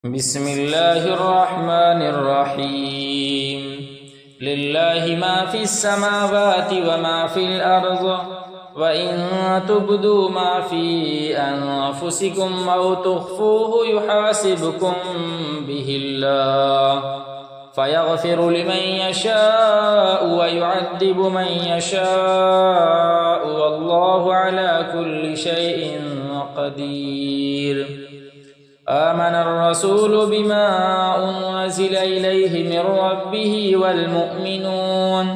بسم الله الرحمن الرحيم. لله ما في السماوات وما في الأرض وإن تبدوا ما في أنفسكم أو تخفوه يحاسبكم به الله فيغفر لمن يشاء ويعذب من يشاء والله على كل شيء قدير. آمن الرسول بما أنزل إليه من ربه والمؤمنون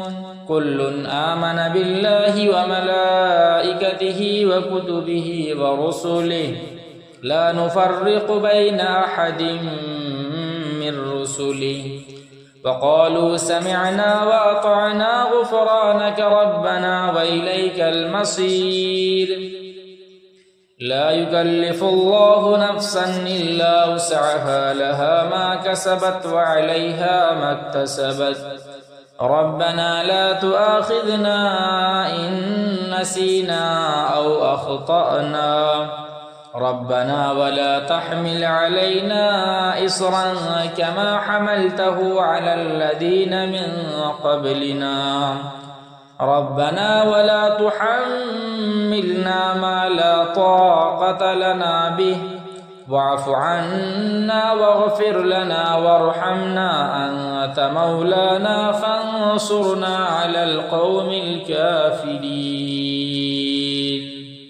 كل آمن بالله وملائكته وكتبه ورسله لا نفرق بين أحد من رسله وقالوا سمعنا وأطعنا غفرانك ربنا وإليك المصير. لا يكلف الله نفسا إلا وسعها لها ما كسبت وعليها ما اكتسبت ربنا لا تؤاخذنا إن نسينا أو أخطأنا ربنا ولا تحمل علينا إصرا كما حملته على الذين من قبلنا ربنا ولا تحملنا ما لا طاقة لنا به واعف عنا واغفر لنا وارحمنا أنت مولانا فانصرنا على القوم الكافرين.